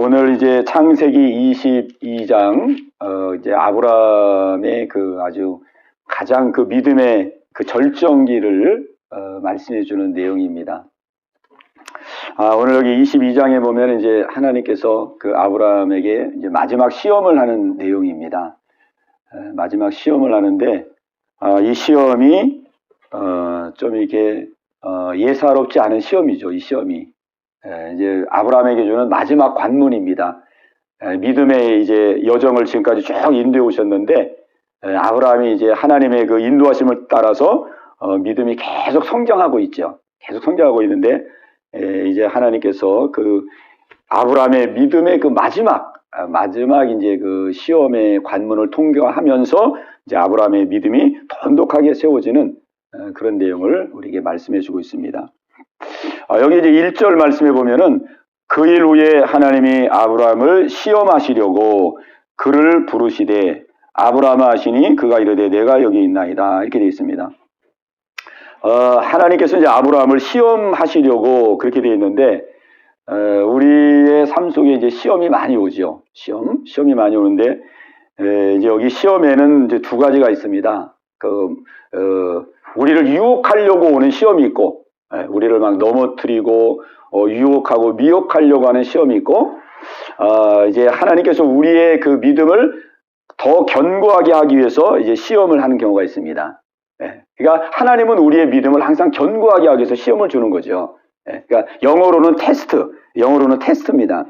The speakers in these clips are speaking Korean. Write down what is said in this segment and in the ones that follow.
오늘 이제 창세기 22장, 이제 아브라함의 그 아주 가장 그 믿음의 그 절정기를 말씀해 주는 내용입니다. 오늘 여기 22장에 보면 이제 하나님께서 그 아브라함에게 이제 마지막 시험을 하는 내용입니다. 마지막 시험을 하는데, 이 시험이, 좀 이렇게, 예사롭지 않은 시험이죠, 이 시험이. 이제 아브라함에게 주는 마지막 관문입니다. 믿음의 이제 여정을 지금까지 쭉 인도해 오셨는데, 아브라함이 이제 하나님의 그 인도하심을 따라서 믿음이 계속 성장하고 있죠. 계속 성장하고 있는데, 이제 하나님께서 그 아브라함의 믿음의 그 마지막 이제 그 시험의 관문을 통과하면서 이제 아브라함의 믿음이 돈독하게 세워지는 그런 내용을 우리에게 말씀해 주고 있습니다. 여기 이제 1절 말씀해 보면은 그 일 후에 하나님이 아브라함을 시험하시려고 그를 부르시되 아브라함아 하시니 그가 이르되 내가 여기 있나이다. 이렇게 되어 있습니다. 하나님께서 이제 아브라함을 시험하시려고 그렇게 되어 있는데, 우리의 삶 속에 이제 시험이 많이 오죠. 시험이 많이 오는데, 이제 여기 시험에는 이제 두 가지가 있습니다. 우리를 유혹하려고 오는 시험이 있고, 우리를 막 넘어뜨리고, 유혹하고 미혹하려고 하는 시험이 있고, 이제 하나님께서 우리의 그 믿음을 더 견고하게 하기 위해서 이제 시험을 하는 경우가 있습니다. 그러니까 하나님은 우리의 믿음을 항상 견고하게 하기 위해서 시험을 주는 거죠. 그러니까 영어로는 테스트입니다.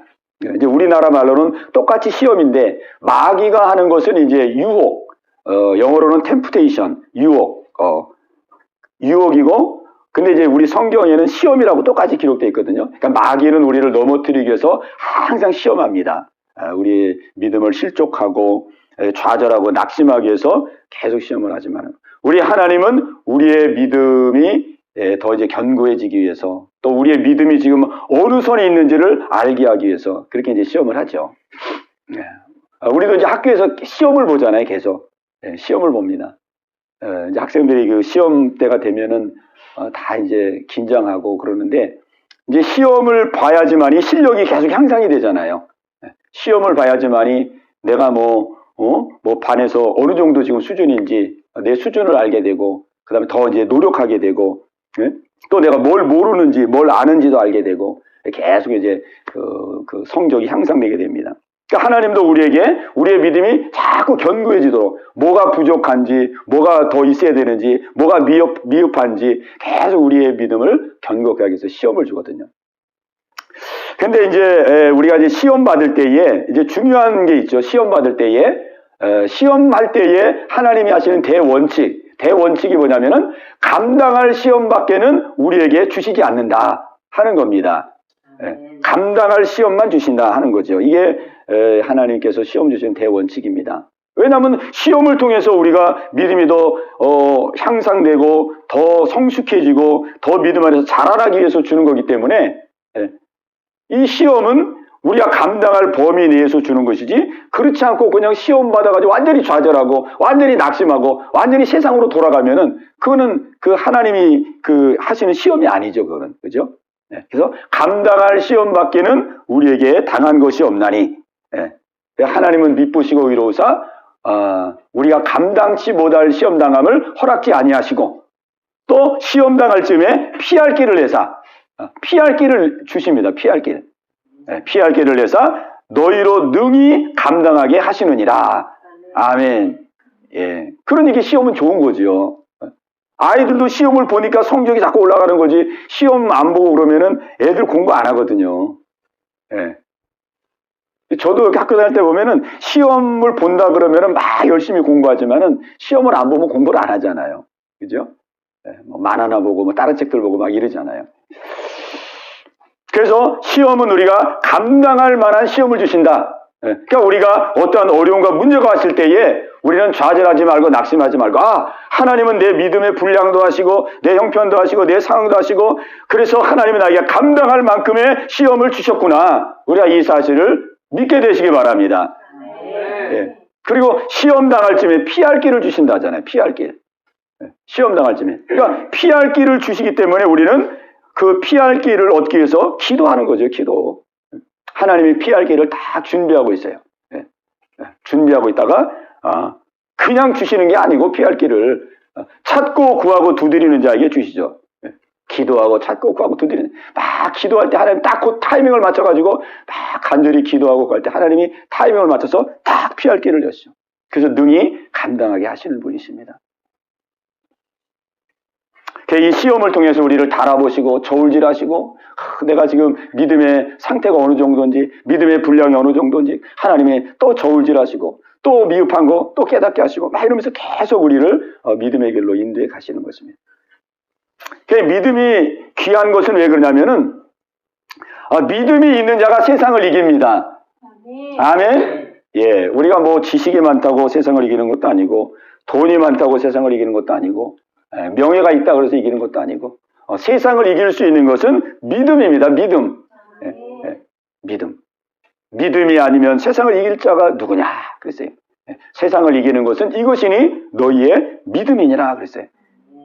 이제 우리나라 말로는 똑같이 시험인데, 마귀가 하는 것은 이제 유혹, 영어로는 템프테이션, 유혹이고, 근데 이제 우리 성경에는 시험이라고 똑같이 기록되어 있거든요. 그러니까 마귀는 우리를 넘어뜨리기 위해서 항상 시험합니다. 우리의 믿음을 실족하고 좌절하고 낙심하기 위해서 계속 시험을 하지만, 우리 하나님은 우리의 믿음이 더 이제 견고해지기 위해서, 또 우리의 믿음이 지금 어느 선에 있는지를 알게 하기 위해서 그렇게 이제 시험을 하죠. 우리도 이제 학교에서 시험을 보잖아요. 계속 시험을 봅니다. 이제 학생들이 그 시험 때가 되면은 다 이제 긴장하고 그러는데, 이제 시험을 봐야지만이 실력이 계속 향상이 되잖아요. 시험을 봐야지만이 내가 뭐 반에서 어느 정도 지금 수준인지 내 수준을 알게 되고, 그 다음에 더 이제 노력하게 되고, 또 내가 뭘 모르는지, 뭘 아는지도 알게 되고, 계속 이제 그 성적이 향상되게 됩니다. 그러니까 하나님도 우리에게 우리의 믿음이 자꾸 견고해지도록, 뭐가 부족한지, 뭐가 더 있어야 되는지, 뭐가 미흡한지 계속 우리의 믿음을 견고하게 하기 위해서 시험을 주거든요. 근데 이제 우리가 이제 시험 받을 때에 이제 중요한 게 있죠. 시험할 때에 하나님이 하시는 대원칙이 뭐냐면은 감당할 시험밖에는 우리에게 주시지 않는다 하는 겁니다. 감당할 시험만 주신다 하는 거죠. 이게 하나님께서 시험 주시는 대원칙입니다. 왜냐하면 시험을 통해서 우리가 믿음이 더 향상되고 더 성숙해지고 더 믿음 안에서 자라나기 위해서 주는 거기 때문에, 이 시험은 우리가 감당할 범위 내에서 주는 것이지, 그렇지 않고 그냥 시험 받아가지고 완전히 좌절하고 완전히 낙심하고 완전히 세상으로 돌아가면은 그거는 그 하나님이 그 하시는 시험이 아니죠. 그거는. 그죠? 그래서 감당할 시험밖에는 우리에게 당한 것이 없나니, 하나님은 미쁘시고 의로우사 우리가 감당치 못할 시험 당함을 허락지 아니하시고, 또 시험 당할 쯤에 피할 길을 내사, 피할 길을 주십니다. 피할 길을 내사 너희로 능히 감당하게 하시느니라. 아멘. 그러니까 시험은 좋은 거죠. 아이들도 시험을 보니까 성적이 자꾸 올라가는 거지, 시험 안 보고 그러면은 애들 공부 안 하거든요. 저도 이렇게 학교 다닐 때 보면은 시험을 본다 그러면은 막 열심히 공부하지만은 시험을 안 보면 공부를 안 하잖아요. 그죠? 뭐 만화나 보고 뭐 다른 책들 보고 막 이러잖아요. 그래서 시험은 우리가 감당할 만한 시험을 주신다. 그러니까 우리가 어떠한 어려움과 문제가 왔을 때에 우리는 좌절하지 말고 낙심하지 말고, 하나님은 내 믿음의 분량도 하시고 내 형편도 하시고 내 상황도 하시고, 그래서 하나님은 나에게 감당할 만큼의 시험을 주셨구나. 우리가 이 사실을 믿게 되시기 바랍니다. 그리고 시험 당할 쯤에 피할 길을 주신다잖아요. 피할 길. 시험 당할 쯤에. 그러니까 피할 길을 주시기 때문에 우리는 그 피할 길을 얻기 위해서 기도하는 거죠. 기도. 하나님이 피할 길을 다 준비하고 있어요. 준비하고 있다가 그냥 주시는 게 아니고 피할 길을 찾고 구하고 두드리는 자에게 주시죠. 기도하고 찾고 구하고 두드리는, 막 기도할 때 하나님 딱 그 타이밍을 맞춰가지고 막 간절히 기도하고 갈 때 하나님이 타이밍을 맞춰서 딱 피할 길을 여시죠. 그래서 능히 감당하게 하시는 분이십니다. 이 시험을 통해서 우리를 달아보시고 저울질하시고 내가 지금 믿음의 상태가 어느 정도인지, 믿음의 분량이 어느 정도인지 하나님이 또 저울질하시고 또 미흡한 거 또 깨닫게 하시고 막 이러면서 계속 우리를 믿음의 길로 인도해 가시는 것입니다. 믿음이 귀한 것은 왜 그러냐면은 믿음이 있는 자가 세상을 이깁니다. 아멘. 예, 우리가 뭐 지식이 많다고 세상을 이기는 것도 아니고, 돈이 많다고 세상을 이기는 것도 아니고, 명예가 있다 그래서 이기는 것도 아니고, 세상을 이길 수 있는 것은 믿음입니다. 믿음. 믿음. 믿음이 아니면 세상을 이길 자가 누구냐 그랬어요. 세상을 이기는 것은 이것이니 너희의 믿음이니라 그랬어요.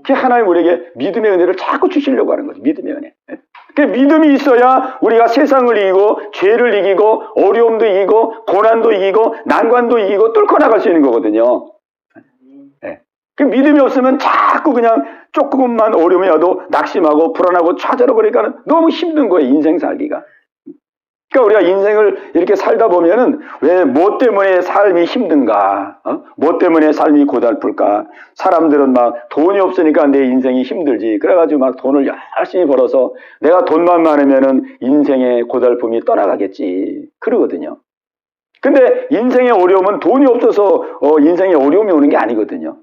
하나님 우리에게 믿음의 은혜를 자꾸 주시려고 하는 거죠. 믿음의 은혜. 믿음이 있어야 우리가 세상을 이기고 죄를 이기고 어려움도 이기고 고난도 이기고 난관도 이기고 뚫고 나갈 수 있는 거거든요. 믿음이 없으면 자꾸 그냥 조금만 어려움이 와도 낙심하고 불안하고 좌절하고 그러니까 너무 힘든 거예요. 인생 살기가. 그러니까 우리가 인생을 이렇게 살다 보면은 왜 뭐 때문에 삶이 힘든가? 뭐 때문에 삶이 고달플까? 사람들은 막 돈이 없으니까 내 인생이 힘들지. 그래가지고 막 돈을 열심히 벌어서 내가 돈만 많으면은 인생의 고달픔이 떠나가겠지. 그러거든요. 근데 인생의 어려움은 돈이 없어서 인생의 어려움이 오는 게 아니거든요.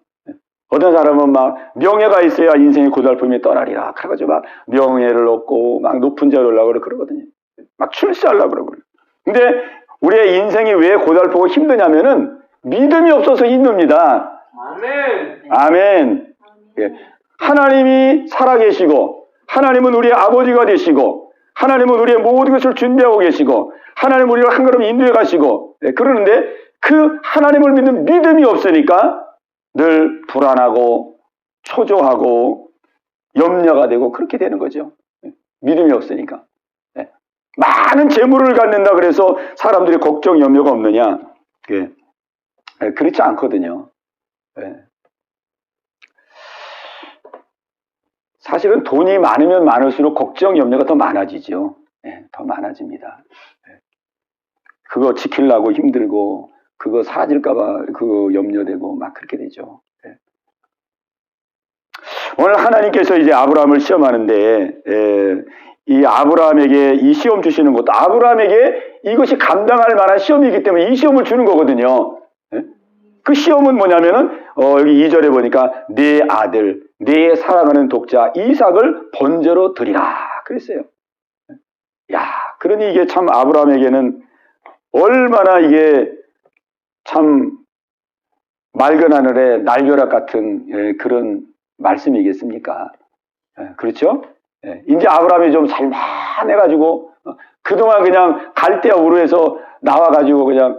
어떤 사람은 막 명예가 있어야 인생의 고달픔이 떠나리라. 그래가지고 막 명예를 얻고 막 높은 자리에 올라가고 그러거든요. 막 출세하려고 그러고. 근데 우리의 인생이 왜 고달프고 힘드냐면은 믿음이 없어서 힘듭니다. 아멘. 아멘. 예. 하나님이 살아계시고, 하나님은 우리의 아버지가 되시고, 하나님은 우리의 모든 것을 준비하고 계시고, 하나님은 우리를 한 걸음 인도해 가시고, 그러는데 그 하나님을 믿는 믿음이 없으니까 늘 불안하고 초조하고 염려가 되고 그렇게 되는 거죠. 믿음이 없으니까. 많은 재물을 갖는다 그래서 사람들이 걱정, 염려가 없느냐? 그렇지 않거든요. 사실은 돈이 많으면 많을수록 걱정, 염려가 더 많아지죠. 더 많아집니다. 그거 지키려고 힘들고, 그거 사라질까봐 그거 염려되고, 막 그렇게 되죠. 오늘 하나님께서 이제 아브라함을 시험하는데, 이 아브라함에게 이 시험 주시는 것도 아브라함에게 이것이 감당할 만한 시험이기 때문에 이 시험을 주는 거거든요. 그 시험은 뭐냐면은 여기 2절에 보니까 내 아들, 내 사랑하는 독자 이삭을 번제로 드리라 그랬어요. 야, 그러니 이게 참 아브라함에게는 얼마나 이게 참 맑은 하늘에 날벼락 같은 그런 말씀이겠습니까? 그렇죠? 이제 아브라함이 좀 살만해가지고 그동안 그냥 갈대아 우르에서 나와가지고 그냥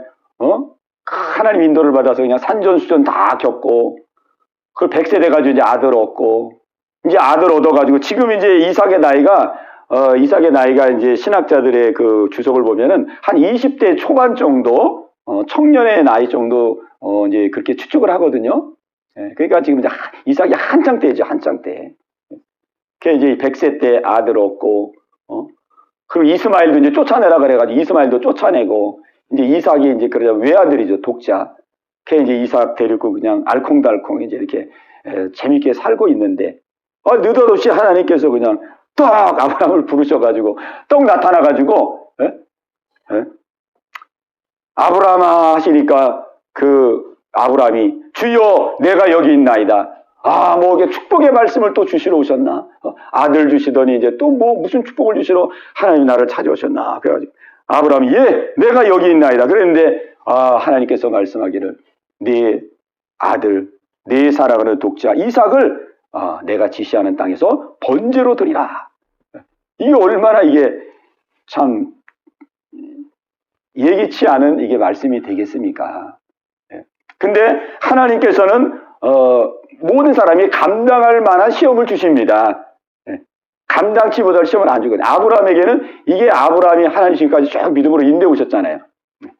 하나님 인도를 받아서 그냥 산전수전 다 겪고 그걸 100세 돼가지고 이제 아들 얻고 이제 아들 얻어가지고 지금 이제 이삭의 나이가 이제 신학자들의 그 주석을 보면은 한 20대 초반 정도 청년의 나이 정도 이제 그렇게 추측을 하거든요. 그러니까 지금 이제 이삭이 한창 때죠, 한창 때. 그 이제 100세 때 아들 얻고, 그리고 이스마엘도 이제 쫓아내라 그래가지고 이스마엘도 쫓아내고, 이제 이삭이 이제 그러자면 외아들이죠, 독자. 그 이제 이삭 데리고 그냥 알콩달콩 이제 이렇게 재밌게 살고 있는데, 느닷없이 하나님께서 그냥 떡 아브라함을 부르셔가지고, 떡 나타나가지고, 아브라함아 하시니까 그 아브라함이 주여 내가 여기 있나이다. 뭐 이게 축복의 말씀을 또 주시러 오셨나? 아들 주시더니 이제 또 뭐 무슨 축복을 주시러 하나님 나를 찾아오셨나? 그래가지고 아브라함이 예, 내가 여기 있나이다. 그랬는데 하나님께서 말씀하기를 네 아들, 네 사랑하는 독자 이삭을 내가 지시하는 땅에서 번제로 드리라. 이게 얼마나 이게 참 예기치 않은 이게 말씀이 되겠습니까? 근데 하나님께서는 모든 사람이 감당할 만한 시험을 주십니다. 감당치 못할 시험을 안 주거든요. 아브라함에게는 이게 아브라함이 하나님 지금까지 쭉 믿음으로 인도해 오셨잖아요.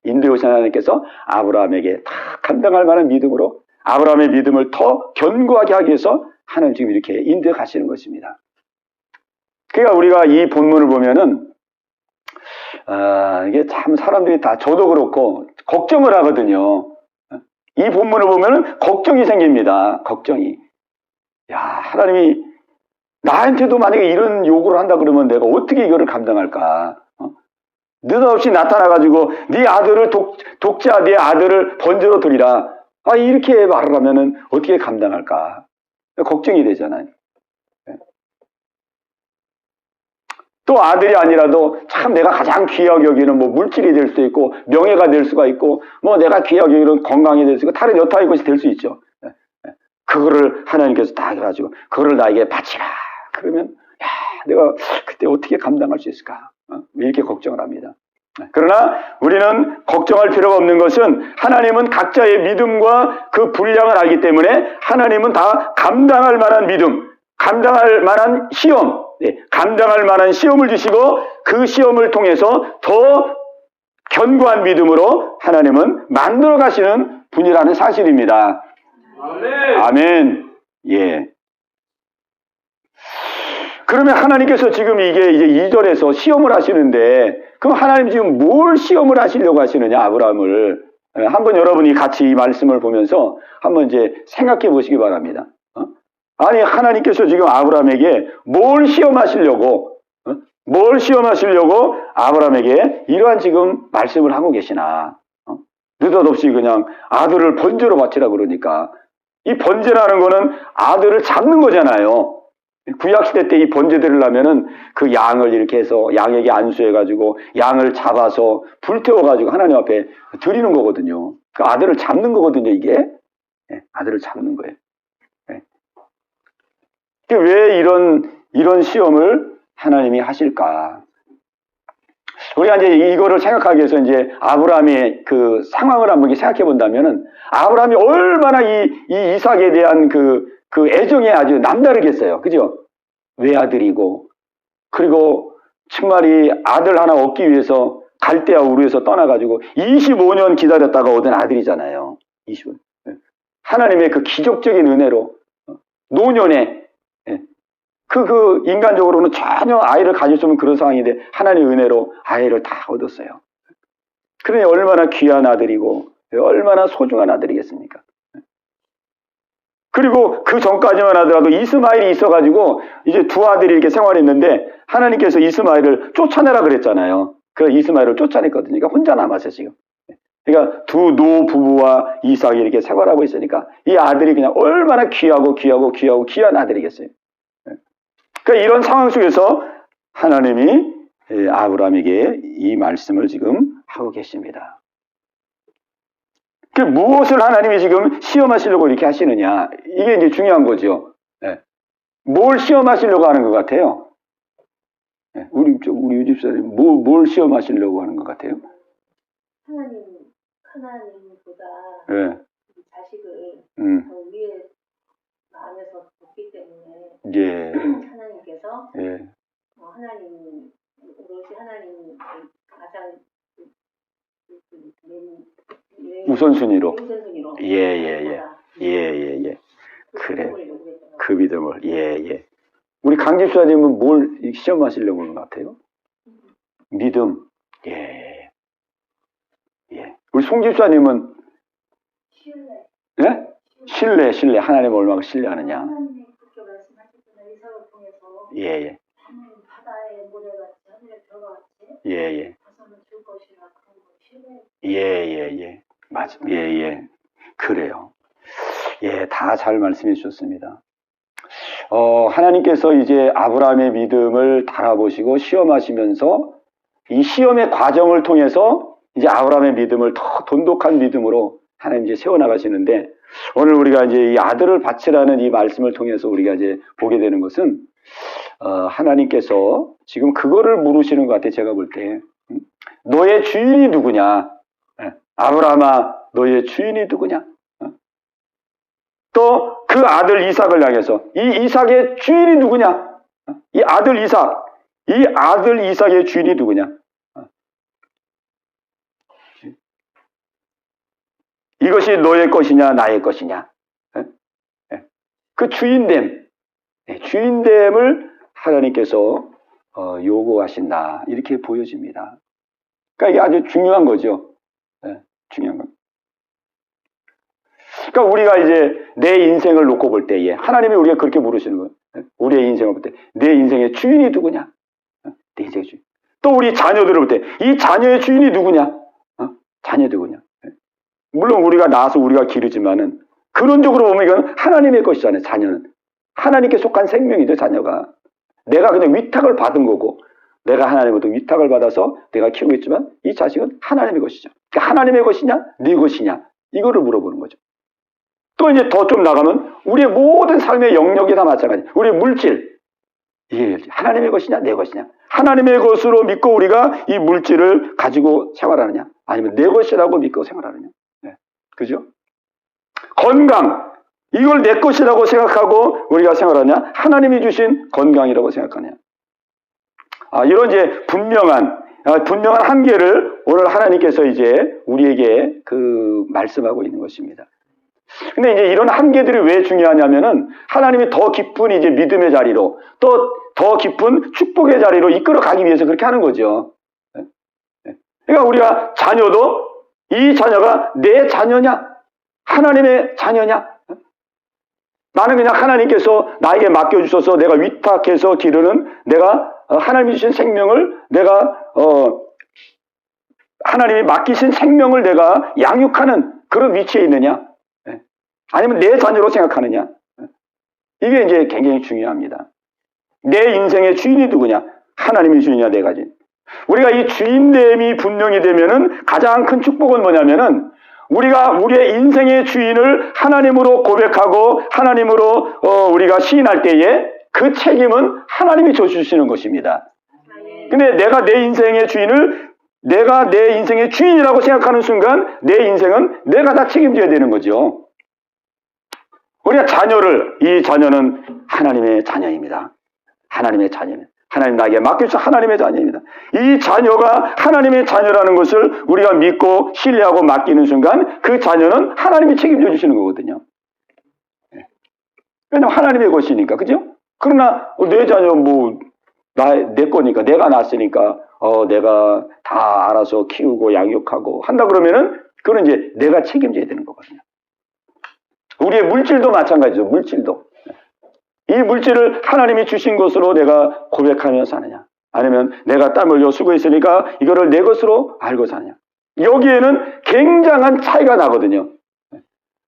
인도해 오신 하나님께서 아브라함에게 다 감당할 만한 믿음으로 아브라함의 믿음을 더 견고하게 하기 위해서 하나님 지금 이렇게 인도해 가시는 것입니다. 그러니까 우리가 이 본문을 보면은 이게 참 사람들이 다 저도 그렇고 걱정을 하거든요. 이 본문을 보면은 걱정이 생깁니다. 걱정이. 야, 하나님이 나한테도 만약에 이런 요구를 한다 그러면 내가 어떻게 이거를 감당할까? 느닷없이 나타나가지고 네 아들을 독자 네 아들을 번제로 드리라. 이렇게 말을 하면은 어떻게 감당할까? 걱정이 되잖아요. 또 아들이 아니라도 참 내가 가장 귀하게 여기는 뭐 물질이 될 수도 있고 명예가 될 수가 있고 뭐 내가 귀하게 여기는 건강이 될 수 있고 다른 여타의 것이 될 수 있죠. 그거를 하나님께서 다 해가지고 그거를 나에게 바치라. 그러면 야, 내가 그때 어떻게 감당할 수 있을까? 이렇게 걱정을 합니다. 그러나 우리는 걱정할 필요가 없는 것은 하나님은 각자의 믿음과 그 분량을 알기 때문에 하나님은 다 감당할 만한 믿음, 감당할 만한 시험, 감당할 만한 시험을 주시고 그 시험을 통해서 더 견고한 믿음으로 하나님은 만들어 가시는 분이라는 사실입니다. 아멘. 아멘. 예. 그러면 하나님께서 지금 이게 이제 2절에서 시험을 하시는데, 그럼 하나님 지금 뭘 시험을 하시려고 하시느냐, 아브라함을. 한번 여러분이 같이 이 말씀을 보면서 한번 이제 생각해 보시기 바랍니다. 아니, 하나님께서 지금 아브라함에게 뭘 시험하시려고, 뭘 시험하시려고 아브라함에게 이러한 지금 말씀을 하고 계시나. 느닷없이 그냥 아들을 번제로 바치라 그러니까. 이 번제라는 거는 아들을 잡는 거잖아요. 구약시대 때 이 번제 드리려면은 그 양을 이렇게 해서 양에게 안수해가지고 양을 잡아서 불태워가지고 하나님 앞에 드리는 거거든요. 그 아들을 잡는 거거든요, 이게. 네, 아들을 잡는 거예요. 네. 왜 이런 시험을 하나님이 하실까? 우리가 이제 이거를 생각하기 위해서 이제 아브라함의 그 상황을 한번 생각해 본다면은 아브라함이 얼마나 이 이삭에 대한 그 애정이 아주 남다르겠어요. 그죠? 외아들이고, 그리고 정말이 아들 하나 얻기 위해서 갈대아 우르에서 떠나가지고 25년 기다렸다가 얻은 아들이잖아요. 25년. 하나님의 그 기적적인 은혜로 노년에 그 인간적으로는 전혀 아이를 가질 수 없는 그런 상황인데 하나님의 은혜로 아이를 다 얻었어요. 그러니 얼마나 귀한 아들이고 얼마나 소중한 아들이겠습니까? 그리고 그 전까지만 하더라도 이스마엘이 있어가지고 이제 두 아들이 이렇게 생활했는데 하나님께서 이스마엘을 쫓아내라 그랬잖아요. 그래서 이스마엘을 쫓아냈거든요. 그러니까 혼자 남았어요, 지금. 그러니까 두 노부부와 이삭이 이렇게 생활하고 있으니까 이 아들이 그냥 얼마나 귀한 아들이겠어요. 그러니까 이런 상황 속에서 하나님이 아브라함에게 이 말씀을 지금 하고 계십니다. 그 무엇을 하나님이 지금 시험하시려고 이렇게 하시느냐, 이게 이제 중요한 거죠. 뭘 시험하시려고 하는 것 같아요? 우리 유집사님 뭘 시험하시려고 하는 것 같아요? 하나님보다 자식을 더 위에 마음에서 뒀기 때문에 하나님께서 하나님 오롯이 하나님 가장 우선순위로. 예. 그래. 그 믿음을. 예. 우리 강집사님은 뭘 시험하시려고 하는 것 같아요? 믿음. 예. 우리 송집사님은 신뢰. 예? 신뢰. 하나님을 얼마나 신뢰하느냐. 하나님이 그렇게 말씀하셨던 이삭을 통해서 예. 하나님 바다의 모래같이 하늘의 별같이 예. 가서는 줄 것이라 그런 걸 신뢰. 예. 맞아. 예. 그래요. 예, 다 잘 말씀해 주셨습니다. 하나님께서 이제 아브라함의 믿음을 달아보시고 시험하시면서 이 시험의 과정을 통해서 이제 아브라함의 믿음을 더 돈독한 믿음으로 하나님 이제 세워나가시는데, 오늘 우리가 이제 이 아들을 바치라는 이 말씀을 통해서 우리가 이제 보게 되는 것은, 하나님께서 지금 그거를 물으시는 것 같아요. 제가 볼 때. 너의 주인이 누구냐? 아브라함아, 너의 주인이 누구냐? 또 그 아들 이삭을 향해서 이 이삭의 주인이 누구냐? 이 아들 이삭의 주인이 누구냐? 이것이 너의 것이냐 나의 것이냐? 그 주인됨을 하나님께서 요구하신다. 이렇게 보여집니다. 그러니까 이게 아주 중요한 거죠. 중요한 겁니다. 그러니까 우리가 이제 내 인생을 놓고 볼 때에 하나님이 우리가 그렇게 물으시는 거예요. 우리의 인생을 볼 때 내 인생의 주인이 누구냐? 내 인생의 주인. 또 우리 자녀들을 볼 때 이 자녀의 주인이 누구냐? 자녀 누구냐? 물론 우리가 낳아서 우리가 기르지만은 근원적으로 보면 이건 하나님의 것이잖아요. 자녀는 하나님께 속한 생명이죠. 자녀가 내가 그냥 위탁을 받은 거고 내가 하나님으로부터 위탁을 받아서 내가 키우고 있지만 이 자식은 하나님의 것이죠. 그러니까 하나님의 것이냐 네 것이냐 이거를 물어보는 거죠. 또 이제 더 좀 나가면 우리의 모든 삶의 영역이 다 마찬가지. 우리의 물질 이게 하나님의 것이냐 내 것이냐. 하나님의 것으로 믿고 우리가 이 물질을 가지고 생활하느냐 아니면 내 것이라고 믿고 생활하느냐. 그죠? 건강 이걸 내 것이라고 생각하고 우리가 생활하냐 하나님이 주신 건강이라고 생각하냐. 이런 이제 분명한 한계를 오늘 하나님께서 이제 우리에게 말씀하고 있는 것입니다. 근데 이제 이런 한계들이 왜 중요하냐면은 하나님이 더 깊은 이제 믿음의 자리로 또 더 깊은 축복의 자리로 이끌어 가기 위해서 그렇게 하는 거죠. 그러니까 우리가 자녀도 이 자녀가 내 자녀냐? 하나님의 자녀냐? 나는 그냥 하나님께서 나에게 맡겨주셔서 내가 위탁해서 기르는 내가 하나님이 주신 생명을 내가 하나님이 맡기신 생명을 내가 양육하는 그런 위치에 있느냐? 아니면 내 자녀로 생각하느냐? 이게 이제 굉장히 중요합니다. 내 인생의 주인이 누구냐? 하나님이 주인이냐 내가 주인. 우리가 이 주인됨이 분명히 되면은 가장 큰 축복은 뭐냐면은 우리가 우리의 인생의 주인을 하나님으로 고백하고 하나님으로 우리가 시인할 때에 그 책임은 하나님이 져주시는 것입니다. 근데 내가 내 인생의 주인이라고 생각하는 순간 내 인생은 내가 다 책임져야 되는 거죠. 우리가 이 자녀는 하나님의 자녀입니다. 하나님의 자녀입니다. 하나님 나에게 맡겨주신 하나님의 자녀입니다. 이 자녀가 하나님의 자녀라는 것을 우리가 믿고 신뢰하고 맡기는 순간 그 자녀는 하나님이 책임져 주시는 거거든요. 왜냐하면 하나님의 것이니까. 그죠? 그러나 내 자녀 내 거니까 내가 낳았으니까 내가 다 알아서 키우고 양육하고 한다 그러면은 그건 이제 내가 책임져야 되는 거거든요. 우리의 물질도 마찬가지죠. 물질도. 이 물질을 하나님이 주신 것으로 내가 고백하며 사느냐 아니면 내가 땀 흘려 수고했으니까 이거를 내 것으로 알고 사느냐. 여기에는 굉장한 차이가 나거든요.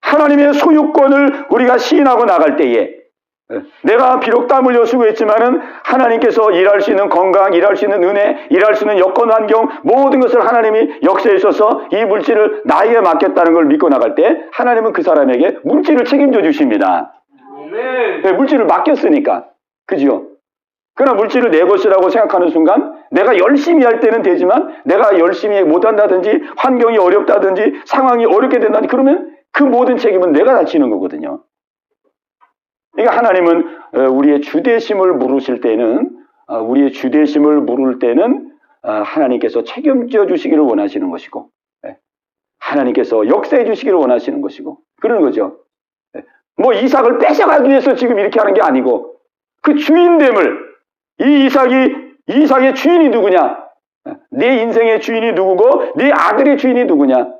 하나님의 소유권을 우리가 시인하고 나갈 때에 내가 비록 땀 흘려 수고했지만은 하나님께서 일할 수 있는 건강, 일할 수 있는 은혜, 일할 수 있는 여건 환경 모든 것을 하나님이 역사에 있어서 이 물질을 나에게 맡겼다는 걸 믿고 나갈 때 하나님은 그 사람에게 물질을 책임져 주십니다. 네, 물질을 맡겼으니까. 그죠? 그러나 물질을 내 것이라고 생각하는 순간 내가 열심히 할 때는 되지만 내가 열심히 못한다든지 환경이 어렵다든지 상황이 어렵게 된다든지 그러면 그 모든 책임은 내가 다 지는 거거든요. 그러니까 하나님은 우리의 주대심을 물으실 때는 하나님께서 책임져 주시기를 원하시는 것이고 하나님께서 역사해 주시기를 원하시는 것이고 그러는 거죠. 이삭을 뺏어가기 위해서 지금 이렇게 하는 게 아니고 그 주인됨을 이삭의 주인이 누구냐? 내 인생의 주인이 누구고 내 아들의 주인이 누구냐?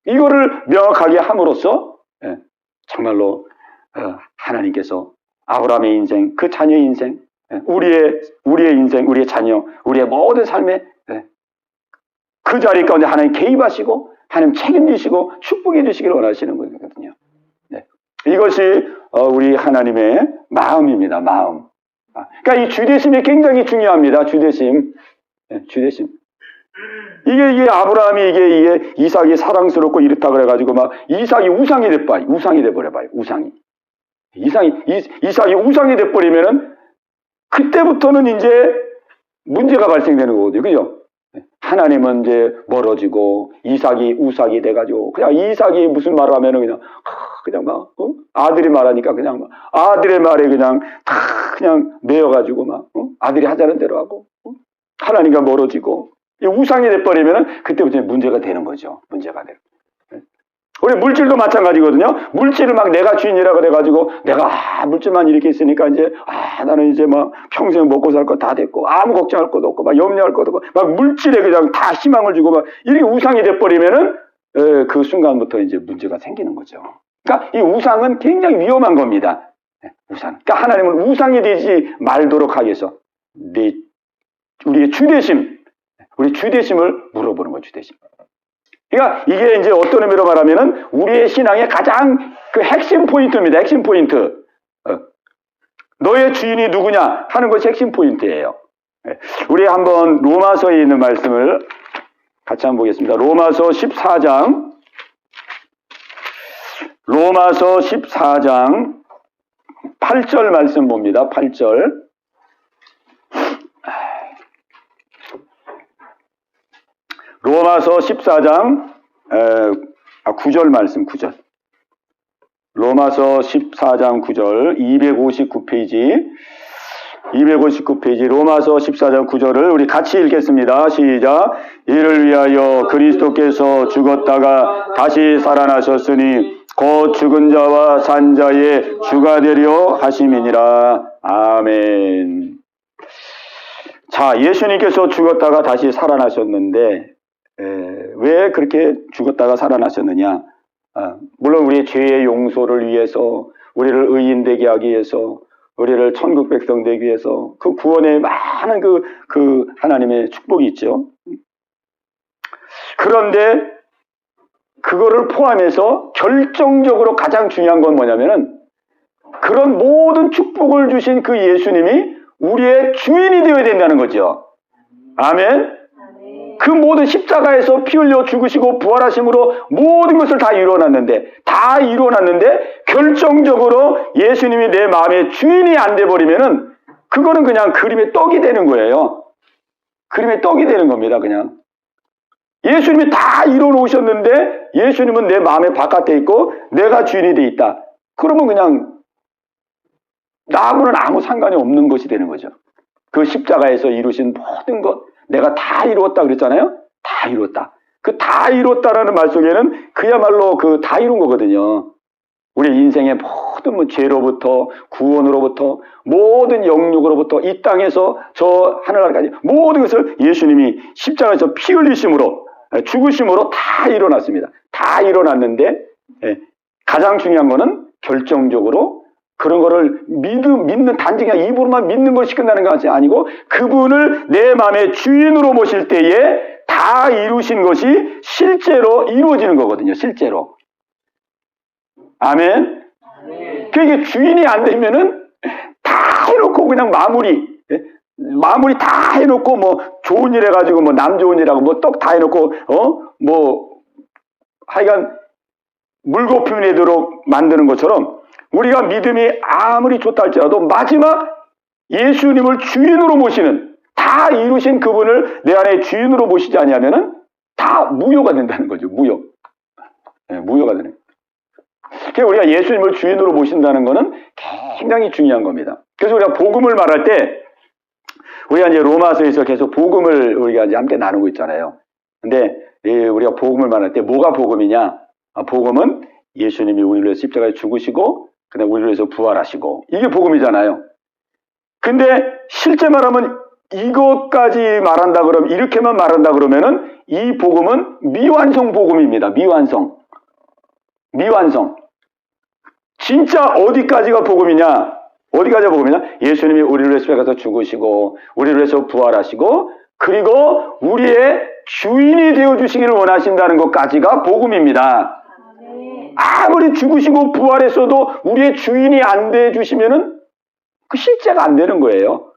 이거를 명확하게 함으로써 정말로 하나님께서 아브라함의 인생, 그 자녀의 인생, 우리의 인생, 우리의 자녀, 우리의 모든 삶에 그 자리 가운데 하나님 개입하시고 하나님 책임지시고 축복해 주시기를 원하시는 거거든요. 이것이 우리 하나님의 마음입니다. 마음. 그러니까 이 주대심이 굉장히 중요합니다. 주대심. 이게 아브라함이 이게 이삭이 사랑스럽고 이렇다 그래가지고 막 이삭이 우상이 돼버려봐요. 이삭이 우상이 돼버리면은 그때부터는 이제 문제가 발생되는 거거든요. 그죠? 하나님은 이제 멀어지고 이삭이 우삭이 돼가지고 그냥 이삭이 무슨 말을 하면은 그냥 막 아들이 말하니까 그냥 막 아들의 말에 그냥 다 그냥 매여가지고 막 아들이 하자는 대로 하고 하나님과 멀어지고 우상이 돼버리면은 그때부터 문제가 되는 거죠. 문제가 되는. 우리 물질도 마찬가지거든요. 물질을 막 내가 주인이라 그래가지고 내가 물질만 이렇게 있으니까 이제 나는 이제 막 평생 먹고 살 거 다 됐고 아무 걱정할 것도 없고 막 염려할 것도 없고 막 물질에 그냥 다 희망을 주고 막 이렇게 우상이 돼버리면은 그 순간부터 이제 문제가 생기는 거죠. 그러니까 이 우상은 굉장히 위험한 겁니다. 우상. 그러니까 하나님은 우상이 되지 말도록 하기 위해서 우리의 주대심, 우리 주대심을 물어보는 거예요. 주대심. 그러니까 이게 이제 어떤 의미로 말하면은 우리의 신앙의 가장 그 핵심 포인트입니다. 핵심 포인트. 너의 주인이 누구냐 하는 것이 핵심 포인트예요. 우리 한번 로마서에 있는 말씀을 같이 한번 보겠습니다. 로마서 14장. 로마서 14장 8절 말씀 봅니다. 8절. 로마서 14장 9절 말씀 9절. 로마서 14장 9절 259페이지 로마서 14장 9절을 우리 같이 읽겠습니다. 시작. 이를 위하여 그리스도께서 죽었다가 다시 살아나셨으니 곧 죽은 자와 산 자의 주가 되려 하심이니라. 아멘. 자, 예수님께서 죽었다가 다시 살아나셨는데 왜 그렇게 죽었다가 살아나셨느냐? 물론 우리의 죄의 용서를 위해서, 우리를 의인 되게 하기 위해서, 우리를 천국 백성 되기 위해서 그 구원에 많은 그 하나님의 축복이 있죠. 그런데 그거를 포함해서 결정적으로 가장 중요한 건 뭐냐면은 그런 모든 축복을 주신 그 예수님이 우리의 주인이 되어야 된다는 거죠. 아멘. 그 모든 십자가에서 피 흘려 죽으시고 부활하심으로 모든 것을 다 이루어놨는데 결정적으로 예수님이 내 마음의 주인이 안 돼버리면은 그거는 그냥 그림의 떡이 되는 거예요. 그림의 떡이 되는 겁니다. 그냥 예수님이 다 이루어놓으셨는데 예수님은 내 마음의 바깥에 있고 내가 주인이 돼 있다. 그러면 그냥 나하고는 아무 상관이 없는 것이 되는 거죠. 그 십자가에서 이루신 모든 것 내가 다 이루었다 그랬잖아요. 다 이루었다. 그 다 이루었다라는 말 속에는 그야말로 그 다 이룬 거거든요. 우리 인생의 모든 죄로부터 구원으로부터 모든 영육으로부터 이 땅에서 저 하늘나라까지 모든 것을 예수님이 십자가에서 피 흘리심으로 죽으심으로 다 일어났습니다. 다 일어났는데 가장 중요한 거는 결정적으로 그런 거를 믿는 단지 그냥 입으로만 믿는 것이 끝나는 것이 아니고 그분을 내 마음의 주인으로 모실 때에 다 이루신 것이 실제로 이루어지는 거거든요. 실제로. 아멘. 그게 주인이 안 되면은 다 해놓고 그냥 마무리 다 해놓고 뭐 좋은 일 해가지고 뭐 남 좋은 일하고 뭐 떡 다 해놓고 뭐 하여간 물거품 내도록 만드는 것처럼 우리가 믿음이 아무리 좋다 할지라도 마지막 예수님을 주인으로 모시는 다 이루신 그분을 내 안에 주인으로 모시지 아니하면은 다 무효가 된다는 거죠. 무효. 무효가 되는. 그러니까 우리가 예수님을 주인으로 모신다는 거는 굉장히 중요한 겁니다. 그래서 우리가 복음을 말할 때 우리가 이제 로마서에서 계속 복음을 우리가 이제 함께 나누고 있잖아요. 근데 우리가 복음을 말할 때 뭐가 복음이냐? 복음은 예수님이 우리를 위해서 십자가에 죽으시고 그다음에 우리를 위해서 부활하시고 이게 복음이잖아요. 근데 실제 말하면 이것까지 말한다 그러면 이렇게만 말한다 그러면은 이 복음은 미완성 복음입니다. 미완성. 진짜 어디까지가 복음이냐? 어디까지가 복음이냐? 예수님이 우리를 위해서 십자가에서 죽으시고 우리를 위해서 부활하시고 그리고 우리의 주인이 되어주시기를 원하신다는 것까지가 복음입니다. 아무리 죽으시고 부활했어도 우리의 주인이 안 돼주시면은 그 실제가 안 되는 거예요.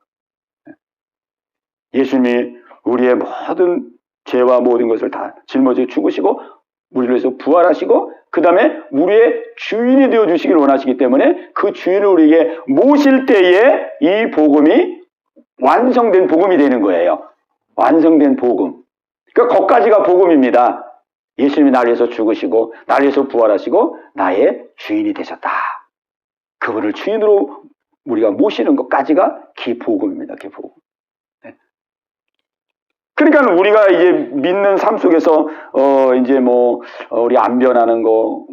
예수님이 우리의 모든 죄와 모든 것을 다 짊어져 죽으시고 우리를 위해서 부활하시고 그 다음에 우리의 주인이 되어주시기를 원하시기 때문에 그 주인을 우리에게 모실 때에 이 복음이 완성된 복음이 되는 거예요. 완성된 복음. 그러니까 거기까지가 복음입니다. 예수님이 나를 위해서 죽으시고 나를 위해서 부활하시고 나의 주인이 되셨다. 그분을 주인으로 우리가 모시는 것까지가 기복음입니다. 기복음. 네. 그러니까 우리가 이제 믿는 삶 속에서 이제 우리 안 변하는 거,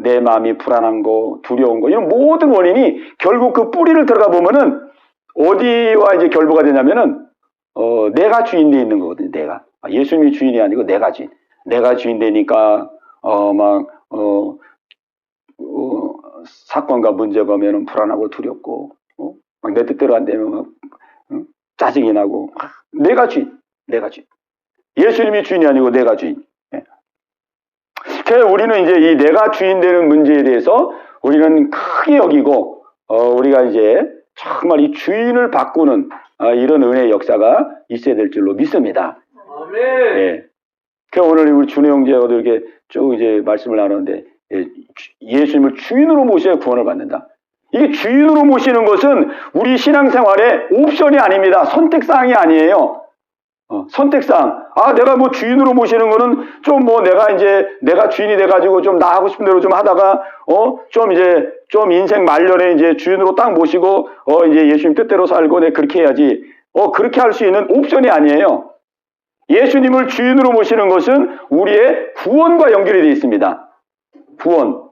내 마음이 불안한 거, 두려운 거, 이런 모든 원인이 결국 그 뿌리를 들어가 보면은 어디와 이제 결부가 되냐면은 내가 주인 돼 있는 거거든요. 내가. 예수님이 주인이 아니고 내가 주인. 내가 주인 되니까 사건과 문제가 오면은 불안하고 두렵고 막 내 뜻대로 안 되면 막 짜증이 나고 내가 주인. 예수님이 주인이 아니고 내가 주인. 그래서 우리는 이제 이 내가 주인 되는 문제에 대해서 우리는 크게 여기고 우리가 이제 정말 이 주인을 바꾸는 이런 은혜의 역사가 있어야 될 줄로 믿습니다. 아멘. 예. 그래서 오늘 우리 준호 형제하고도 이렇게 쭉 이제 말씀을 나누는데 예수님을 주인으로 모셔야 구원을 받는다. 이게 주인으로 모시는 것은 우리 신앙생활의 옵션이 아닙니다. 선택사항이 아니에요. 선택사항. 내가 뭐 주인으로 모시는 거는 좀 내가 주인이 돼가지고 좀 나 하고 싶은 대로 좀 하다가, 좀 인생 말년에 이제 주인으로 딱 모시고, 이제 예수님 뜻대로 살고 내가 그렇게 해야지. 그렇게 할 수 있는 옵션이 아니에요. 예수님을 주인으로 모시는 것은 우리의 구원과 연결이 되어 있습니다. 구원.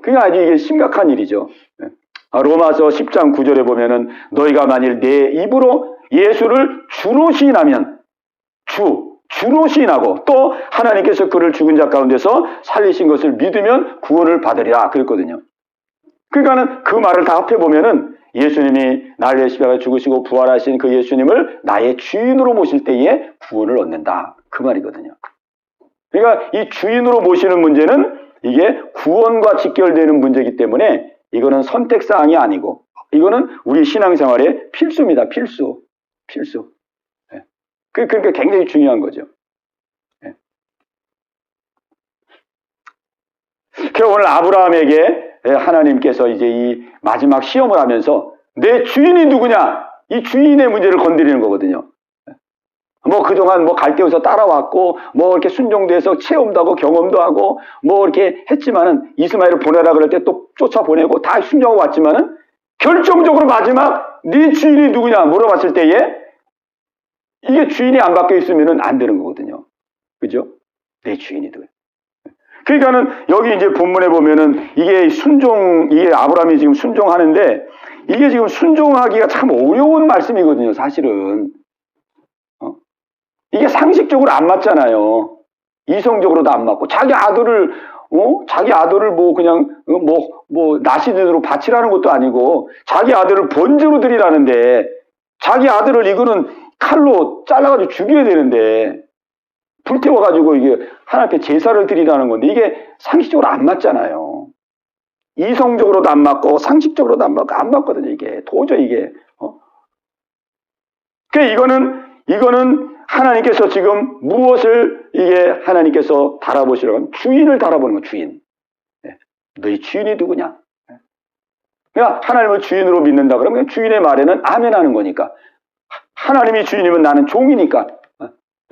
그게 아주 이게 심각한 일이죠. 로마서 10장 9절에 보면은 너희가 만일 내 입으로 예수를 주로 시인하면 주로 시인하고 또 하나님께서 그를 죽은 자 가운데서 살리신 것을 믿으면 구원을 받으리라 그랬거든요. 그러니까는 그 말을 다 합해보면은 예수님이 나를 위해 십자가에 죽으시고 부활하신 그 예수님을 나의 주인으로 모실 때에 구원을 얻는다. 그 말이거든요. 그러니까 이 주인으로 모시는 문제는 이게 구원과 직결되는 문제이기 때문에 이거는 선택사항이 아니고 이거는 우리 신앙생활의 필수입니다. 필수. 그러니까 굉장히 중요한 거죠. 그래서 오늘 아브라함에게 하나님께서 이제 이 마지막 시험을 하면서 내 주인이 누구냐? 이 주인의 문제를 건드리는 거거든요. 그동안 갈대에서 따라왔고, 이렇게 순종도 해서 체험도 하고, 경험도 하고, 이렇게 했지만은, 이스마엘을 보내라 그럴 때 또 쫓아보내고, 다 순종하고 왔지만은, 결정적으로 마지막, 네 주인이 누구냐? 물어봤을 때에, 이게 주인이 안 바뀌어 있으면은 안 되는 거거든요. 그죠? 내 주인이 누구냐? 그러니까는, 여기 이제 본문에 보면은, 이게 아브라함이 지금 순종하는데, 이게 지금 순종하기가 참 어려운 말씀이거든요, 사실은. 이게 상식적으로 안 맞잖아요. 이성적으로도 안 맞고 자기 아들을 그냥 나시든으로 바치라는 것도 아니고 자기 아들을 번제로 드리라는데 자기 아들을 이거는 칼로 잘라가지고 죽여야 되는데 불태워가지고 이게 하나님께 제사를 드리라는 건데 이게 상식적으로 안 맞잖아요. 이성적으로도 안 맞고 상식적으로도 안 맞거든요. 이게 도저히 이게. 그러니까 이거는 하나님께서 지금 무엇을 이게 하나님께서 달아보시라고 하면 주인을 달아보는 거예요. 주인. 너희 주인이 누구냐? 그러니까 하나님을 주인으로 믿는다 그러면 주인의 말에는 아멘 하는 거니까. 하나님이 주인이면 나는 종이니까.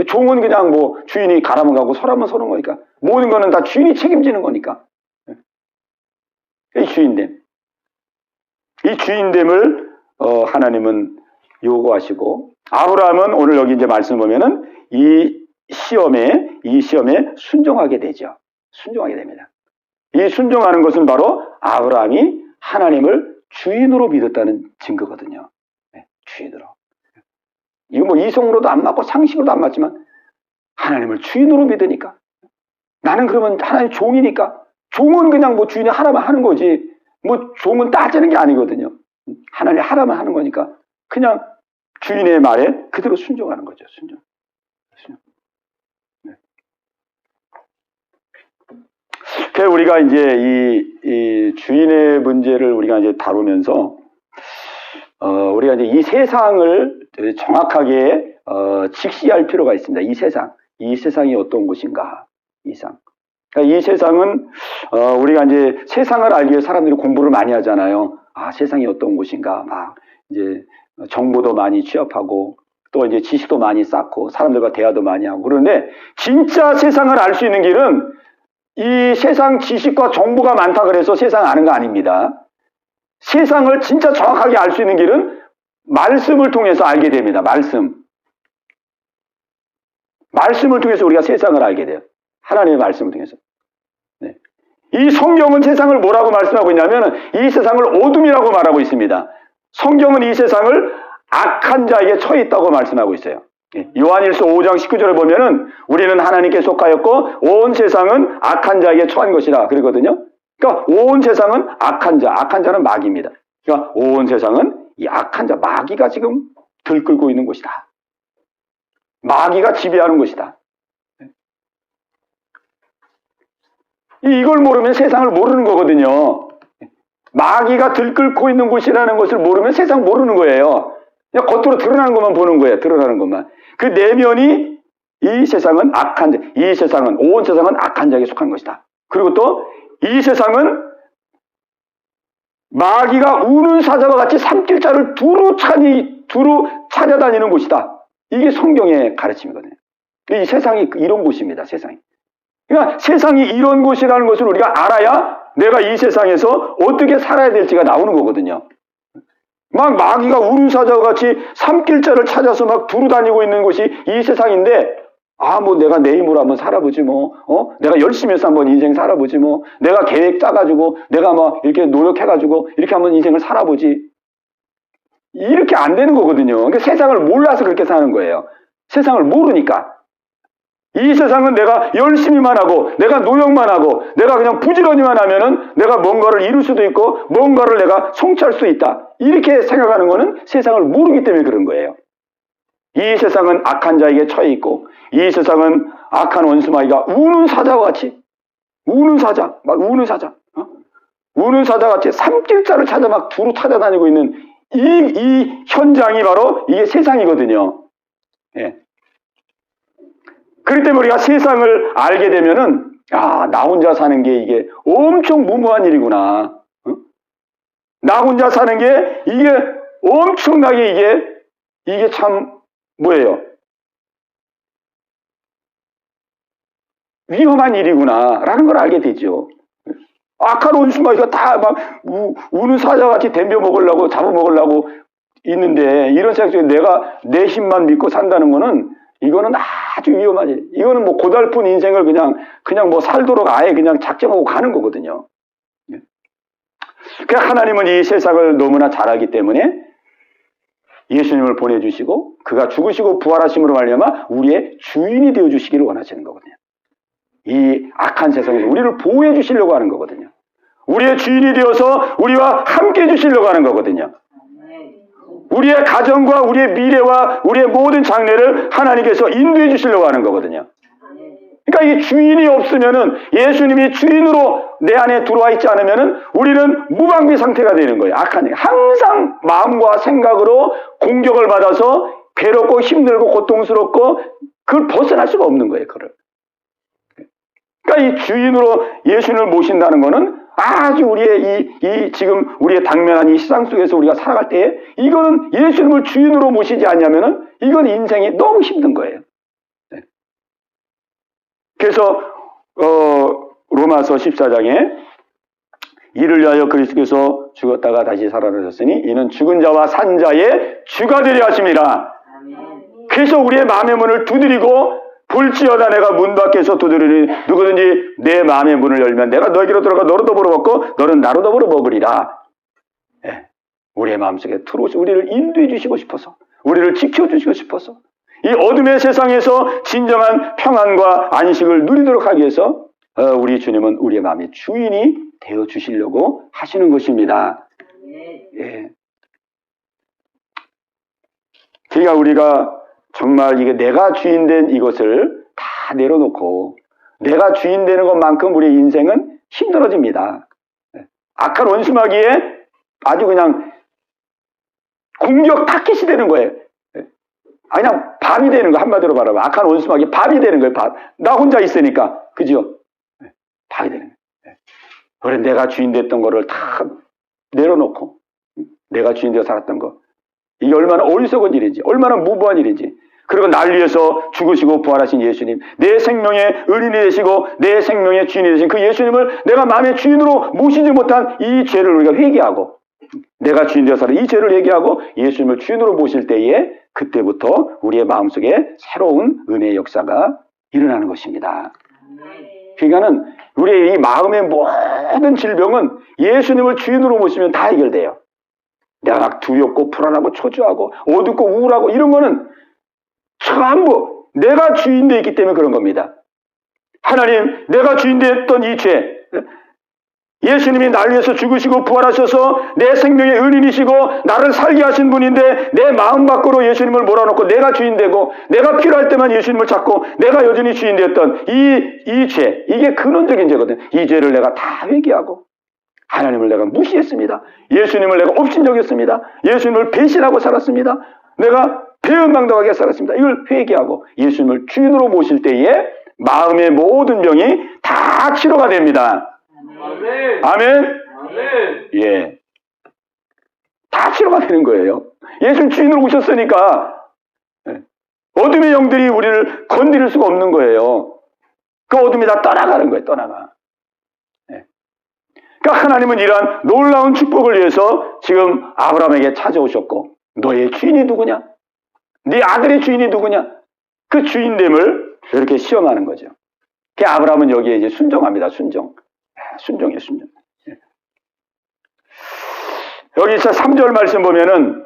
종은 그냥 주인이 가라면 가고 서라면 서는 거니까. 모든 거는 다 주인이 책임지는 거니까. 이 주인됨. 이 주인됨을 하나님은 요구하시고 아브라함은 오늘 여기 이제 말씀 보면은 이 시험에 순종하게 되죠. 순종하게 됩니다. 이 순종하는 것은 바로 아브라함이 하나님을 주인으로 믿었다는 증거거든요. 주인으로. 이거 이성으로도 안 맞고 상식으로도 안 맞지만 하나님을 주인으로 믿으니까 나는 그러면 하나님 종이니까 종은 그냥 주인이 하라면 하는 거지 종은 따지는 게 아니거든요. 하나님 하라면 하는 거니까 그냥 주인의 말에 그대로 순종하는 거죠. 순종. 네. 그래서 우리가 이제 이 주인의 문제를 우리가 이제 다루면서 우리가 이제 이 세상을 정확하게 직시할 필요가 있습니다. 이 세상이 어떤 곳인가? 그러니까 이 세상은 우리가 이제 세상을 알기 위해 사람들이 공부를 많이 하잖아요. 세상이 어떤 곳인가? 막 이제 정보도 많이 취합하고 또 이제 지식도 많이 쌓고 사람들과 대화도 많이 하고 그런데 진짜 세상을 알 수 있는 길은 이 세상 지식과 정보가 많다 그래서 세상 아는 거 아닙니다. 세상을 진짜 정확하게 알 수 있는 길은 말씀을 통해서 알게 됩니다. 말씀을 통해서 우리가 세상을 알게 돼요. 하나님의 말씀을 통해서. 네. 이 성경은 세상을 뭐라고 말씀하고 있냐면 이 세상을 어둠이라고 말하고 있습니다. 성경은 이 세상을 악한 자에게 처해 있다고 말씀하고 있어요. 요한일서 5장 19절에 보면은 우리는 하나님께 속하였고 온 세상은 악한 자에게 처한 것이라 그러거든요. 그러니까 온 세상은 악한 자는 마귀입니다. 그러니까 온 세상은 이 악한 자, 마귀가 지금 들끓고 있는 곳이다. 마귀가 지배하는 것이다. 이걸 모르면 세상을 모르는 거거든요. 마귀가 들끓고 있는 곳이라는 것을 모르면 세상 모르는 거예요. 그냥 겉으로 드러나는 것만 보는 거예요. 드러나는 것만. 그 내면이 이 세상은 악한 자, 온 세상은 악한 자에게 속한 것이다. 그리고 또 이 세상은 마귀가 우는 사자와 같이 삼킬자를 두루 찾아다니는 곳이다. 이게 성경의 가르침이거든요. 이 세상이 이런 곳입니다. 세상이. 그러니까 세상이 이런 곳이라는 것을 우리가 알아야 내가 이 세상에서 어떻게 살아야 될지가 나오는 거거든요. 막 마귀가 우는 사자와 같이 삼킬자를 찾아서 막 두루 다니고 있는 곳이 이 세상인데 뭐 내가 내 힘으로 한번 살아보지 내가 열심히 해서 한번 인생 살아보지 내가 계획 짜가지고 내가 막 이렇게 노력해가지고 이렇게 한번 인생을 살아보지 이렇게 안 되는 거거든요. 그러니까 세상을 몰라서 그렇게 사는 거예요. 세상을 모르니까. 이 세상은 내가 열심히만 하고 내가 노력만 하고 내가 그냥 부지런히만 하면은 내가 뭔가를 이룰 수도 있고 뭔가를 내가 성취할 수 있다. 이렇게 생각하는 거는 세상을 모르기 때문에 그런 거예요. 이 세상은 악한 자에게 처해 있고 이 세상은 악한 원수마귀가 우는 사자와 같이 우는 사자 같이 삼킬자를 찾아 막 두루 찾아다니고 있는 이 현장이 바로 이게 세상이거든요. 예. 그렇기 때문에 우리가 세상을 알게 되면은 나 혼자 사는 게 이게 엄청 무모한 일이구나. 나 혼자 사는 게 이게 엄청나게 이게 참 뭐예요? 위험한 일이구나 라는 걸 알게 되죠. 악한 원수마귀가 다 막 우는 사자같이 덤벼 먹으려고 잡아먹으려고 있는데 이런 생각 중에 내가 내 힘만 믿고 산다는 거는 이거는 아주 위험한 일. 이거는 뭐 고달픈 인생을 그냥 뭐 살도록 아예 그냥 작정하고 가는 거거든요. 그러니까 하나님은 이 세상을 너무나 잘 알기 때문에 예수님을 보내주시고 그가 죽으시고 부활하심으로 말미암아 우리의 주인이 되어주시기를 원하시는 거거든요. 이 악한 세상에서 우리를 보호해 주시려고 하는 거거든요. 우리의 주인이 되어서 우리와 함께 해주시려고 하는 거거든요. 우리의 가정과 우리의 미래와 우리의 모든 장래를 하나님께서 인도해 주시려고 하는 거거든요. 그러니까 이 주인이 없으면은 예수님이 주인으로 내 안에 들어와 있지 않으면은 우리는 무방비 상태가 되는 거예요. 악한 일. 항상 마음과 생각으로 공격을 받아서 괴롭고 힘들고 고통스럽고 그걸 벗어날 수가 없는 거예요. 그걸. 그러니까 이 주인으로 예수님을 모신다는 거는 아주 우리의 지금 우리의 당면한 이 세상 속에서 우리가 살아갈 때에 이거는 예수님을 주인으로 모시지 않냐면은 이건 인생이 너무 힘든 거예요. 네. 그래서 로마서 14장에 이를 위하여 그리스도께서 죽었다가 다시 살아나셨으니 이는 죽은 자와 산 자의 주가 되려 하심이라. 그래서 우리의 마음의 문을 두드리고 볼지어다 내가 문 밖에서 두드리니 누구든지 내 마음의 문을 열면 내가 너에게로 들어가 너로 더불어 먹고 너는 나로 더불어 먹으리라. 예. 우리의 마음속에 들어오시 우리를 인도해 주시고 싶어서 우리를 지켜주시고 싶어서 이 어둠의 세상에서 진정한 평안과 안식을 누리도록 하기 위해서 우리 주님은 우리의 마음의 주인이 되어 주시려고 하시는 것입니다. 예. 그러니까 우리가 정말 이게 내가 주인 된 이것을 다 내려놓고 내가 주인 되는 것만큼 우리의 인생은 힘들어집니다. 악한 원수마귀에 아주 그냥 공격 타깃이 되는 거예요. 그냥 밥이 되는 거 한마디로 말하면 악한 원수마귀 밥이 되는 거예요. 밥. 나 혼자 있으니까 그죠? 밥이 되는 거예요. 그래 내가 주인 됐던 거를 다 내려놓고 내가 주인 되어 살았던 거 이게 얼마나 어리석은 일인지, 얼마나 무모한 일인지. 그리고 날 위해서 죽으시고 부활하신 예수님, 내 생명의 의인이 되시고 내 생명의 주인이 되신 그 예수님을 내가 마음의 주인으로 모시지 못한 이 죄를 우리가 회개하고, 내가 주인 되어서 이 죄를 회개하고 예수님을 주인으로 모실 때에 그때부터 우리의 마음속에 새로운 은혜의 역사가 일어나는 것입니다. 그러니까는 우리의 이 마음의 모든 질병은 예수님을 주인으로 모시면 다 해결돼요. 내가 막 두렵고 불안하고 초조하고 어둡고 우울하고 이런 거는 전부 내가 주인되어 있기 때문에 그런 겁니다. 하나님, 내가 주인되었던 이 죄, 예수님이 날 위해서 죽으시고 부활하셔서 내 생명의 의인이시고 나를 살게 하신 분인데 내 마음 밖으로 예수님을 몰아넣고 내가 주인되고 내가 필요할 때만 예수님을 찾고 내가 여전히 주인되었던 이 죄, 이게 근원적인 죄거든. 이 죄를 내가 다 회개하고 하나님을 내가 무시했습니다. 예수님을 내가 업신여겼습니다. 예수님을 배신하고 살았습니다. 내가 배은망덕하게 살았습니다. 이걸 회개하고 예수님을 주인으로 모실 때에 마음의 모든 병이 다 치료가 됩니다. 아멘. 아멘. 아멘. 예. 다 치료가 되는 거예요. 예수님 주인으로 오셨으니까 어둠의 영들이 우리를 건드릴 수가 없는 거예요. 그 어둠이 다 떠나가는 거예요. 떠나가. 그러니까 하나님은 이러한 놀라운 축복을 위해서 지금 아브라함에게 찾아오셨고, 너의 주인이 누구냐? 네 아들의 주인이 누구냐? 그 주인됨을 이렇게 시험하는 거죠. 그 아브라함은 여기에 이제 순종합니다. 순종이에요, 순종. 여기 3절 말씀 보면은,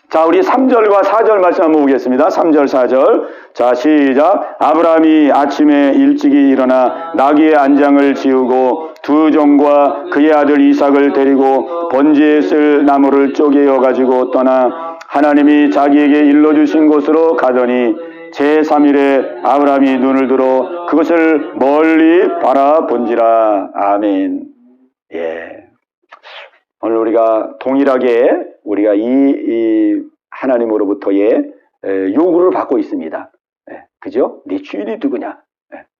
자, 우리 3절과 4절 말씀 한번 보겠습니다. 3절, 4절. 자, 시작. 아브라함이 아침에 일찍이 일어나 나귀의 안장을 지우고 두 종과 그의 아들 이삭을 데리고 번제에 쓸 나무를 쪼개어 가지고 떠나 하나님이 자기에게 일러주신 곳으로 가더니 제3일에 아브라함이 눈을 들어 그것을 멀리 바라본지라. 아멘. 예. 오늘 우리가 동일하게 우리가 이 하나님으로부터의 요구를 받고 있습니다. 그죠? 네 주인이 누구냐?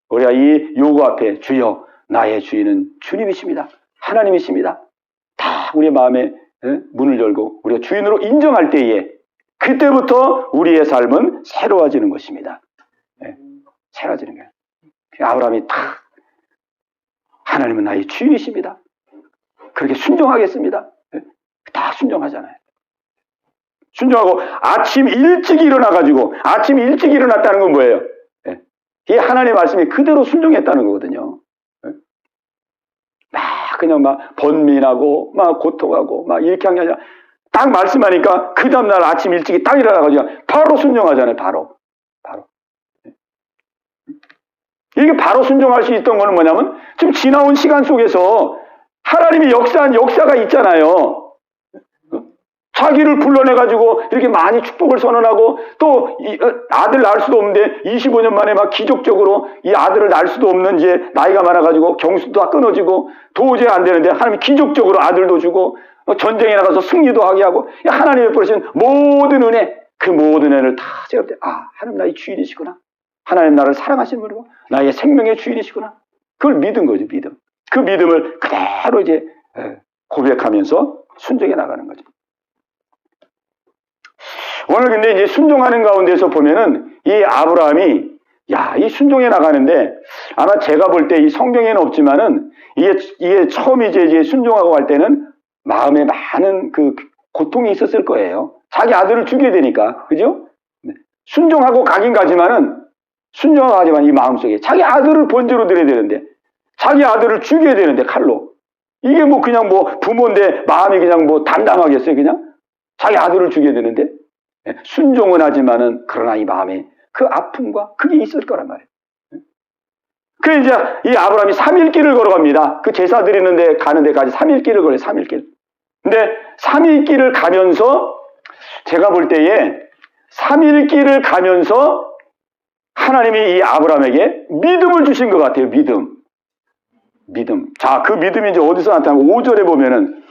우리가 이 요구 앞에 주여, 나의 주인은 주님이십니다. 하나님이십니다. 다 우리의 마음에 문을 열고 우리가 주인으로 인정할 때에 그때부터 우리의 삶은 새로워지는 것입니다. 새로워지는 거예요. 아브라함이 다 하나님은 나의 주인이십니다. 그렇게 순종하겠습니다. 다 순종하잖아요. 순종하고 아침 일찍 일어나가지고, 아침 일찍 일어났다는 건 뭐예요? 이 하나님의 말씀이 그대로 순종했다는 거거든요. 막 그냥 막 번민하고 막 고통하고 막 이렇게 한 게 아니라 딱 말씀하니까 그 다음날 아침 일찍이 딱 일어나가지고 바로 순종하잖아요. 바로. 이게 바로 순종할 수 있던 거는 뭐냐면 지금 지나온 시간 속에서 하나님이 역사한 역사가 있잖아요. 자기를 불러내가지고 이렇게 많이 축복을 선언하고 또 아들 낳을 수도 없는데 25년 만에 막 기적적으로 이 아들을 낳을 수도 없는 이제 나이가 많아가지고 경수도 다 끊어지고 도저히 안 되는데 하나님이 기적적으로 아들도 주고 전쟁에 나가서 승리도 하게 하고 하나님이 베푸신 모든 은혜, 그 모든 은혜를 다 제가 볼 때 하나님 나의 주인이시구나. 하나님 나를 사랑하시는 분이고 나의 생명의 주인이시구나. 그걸 믿은 거죠. 믿음. 그 믿음을 그대로 이제 고백하면서 순종해 나가는 거죠. 오늘 근데 이제 순종하는 가운데서 보면은 이 아브라함이 이 순종해 나가는데 아마 제가 볼 때 이 성경에는 없지만은 이게 처음 이제 순종하고 갈 때는 마음에 많은 그 고통이 있었을 거예요. 자기 아들을 죽여야 되니까. 그죠? 순종하고 가긴 가지만은 이 마음속에 자기 아들을 번제로 드려야 되는데 자기 아들을 죽여야 되는데 칼로. 이게 뭐 그냥 뭐 부모인데 마음이 그냥 뭐 담담하겠어요, 그냥? 자기 아들을 죽여야 되는데. 순종은 하지만은 그러나 이 마음에 그 아픔과 그게 있을 거란 말이에요. 그래서 이제 이 아브라함이 3일 길을 걸어갑니다. 그 제사 드리는데 가는 데까지 3일 길을 걸어요. 3일 길. 근데 3일 길을 가면서 제가 볼 때에 3일 길을 가면서 하나님이 이 아브라함에게 믿음을 주신 것 같아요. 믿음. 자, 그 믿음이 이제 어디서 나타나고 5절에 보면은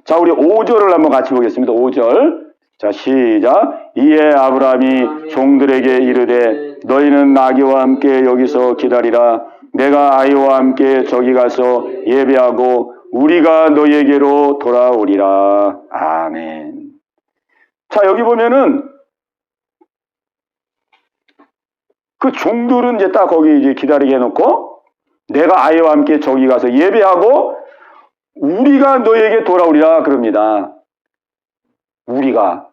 자, 우리 5절을 한번 같이 보겠습니다. 5절. 자, 시작. 이에 아브라함이 종들에게 이르되 너희는 나귀와 함께 여기서 기다리라. 내가 아이와 함께 저기 가서 예배하고 우리가 너희에게로 돌아오리라. 아멘. 자, 여기 보면은 그 종들은 이제 딱 거기 이제 기다리게 해놓고 내가 아이와 함께 저기 가서 예배하고 우리가 너에게 돌아오리라 그럽니다. 우리가.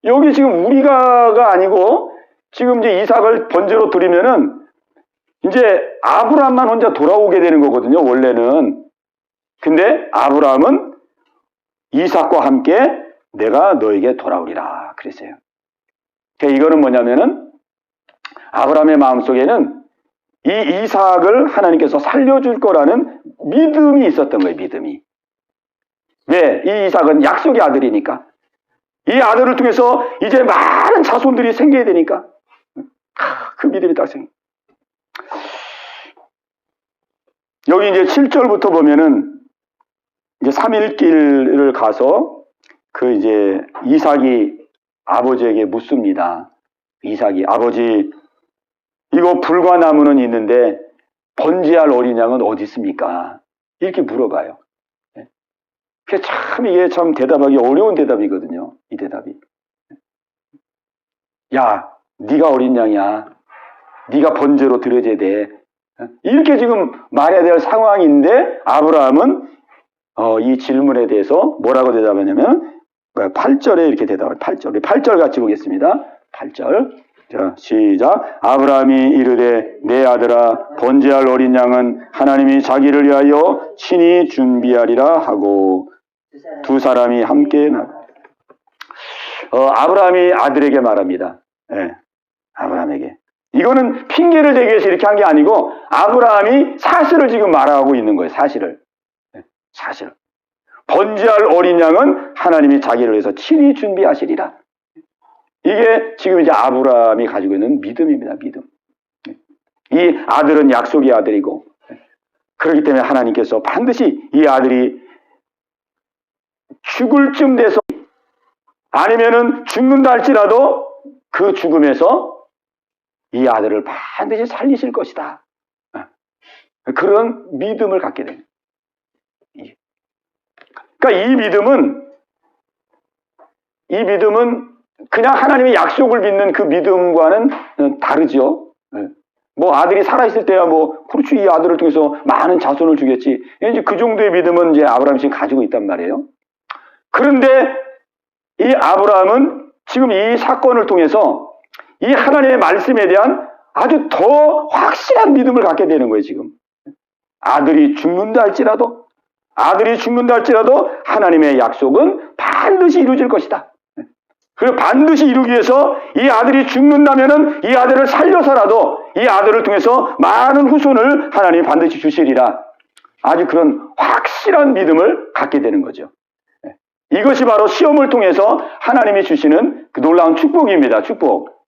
여기 지금 우리가가 아니고 지금 이제 이삭을 번제로 드리면은 이제 아브라함만 혼자 돌아오게 되는 거거든요, 원래는. 근데 아브라함은 이삭과 함께 내가 너에게 돌아오리라 그랬어요. 그러니까 이거는 뭐냐면은 아브라함의 마음속에는 이 이삭을 하나님께서 살려줄 거라는 믿음이 있었던 거예요, 믿음이. 왜? 이 이삭은 약속의 아들이니까. 이 아들을 통해서 이제 많은 자손들이 생겨야 되니까. 그 믿음이 딱 생겨. 여기 이제 7절부터 보면은 이제 3일길을 가서 그 이제 이삭이 아버지에게 묻습니다. 이삭이 아버지 이거 불과나무는 있는데 번제할 어린 양은 어디 있습니까? 이렇게 물어봐요. 그게 참 이게 참 대답하기 어려운 대답이거든요. 이 대답이. 야, 네가 어린 양이야. 네가 번제로 드려져야 돼. 이렇게 지금 말해야 될 상황인데 아브라함은 이 질문에 대해서 뭐라고 대답하냐면 8절에 이렇게 대답을 8절 같이 보겠습니다. 8절. 자, 시작. 아브라함이 이르되 내 아들아 번제할 어린 양은 하나님이 자기를 위하여 친히 준비하리라 하고 두 사람이 함께 아브라함이 아들에게 말합니다. 네, 아브라함에게. 이거는 핑계를 대기 위해서 이렇게 한 게 아니고 아브라함이 사실을 지금 말하고 있는 거예요. 사실을. 네, 사실. 번제할 어린 양은 하나님이 자기를 위해서 친히 준비하시리라. 이게 지금 이제 아브라함이 가지고 있는 믿음입니다. 믿음. 이 아들은 약속의 아들이고 그렇기 때문에 하나님께서 반드시 이 아들이 죽을 쯤 돼서 아니면은 죽는다 할지라도 그 죽음에서 이 아들을 반드시 살리실 것이다. 그런 믿음을 갖게 됩니다. 그러니까 이 믿음은 그냥 하나님의 약속을 믿는 그 믿음과는 다르죠. 뭐 아들이 살아있을 때야 뭐 그렇지 이 아들을 통해서 많은 자손을 주겠지. 이제 그 정도의 믿음은 이제 아브라함이 지금 가지고 있단 말이에요. 그런데 이 아브라함은 지금 이 사건을 통해서 이 하나님의 말씀에 대한 아주 더 확실한 믿음을 갖게 되는 거예요, 지금. 아들이 죽는다 할지라도 하나님의 약속은 반드시 이루어질 것이다. 그리고 반드시 이루기 위해서 이 아들이 죽는다면은 이 아들을 살려서라도 이 아들을 통해서 많은 후손을 하나님이 반드시 주시리라. 아주 그런 확실한 믿음을 갖게 되는 거죠. 이것이 바로 시험을 통해서 하나님이 주시는 그 놀라운 축복입니다. 축복.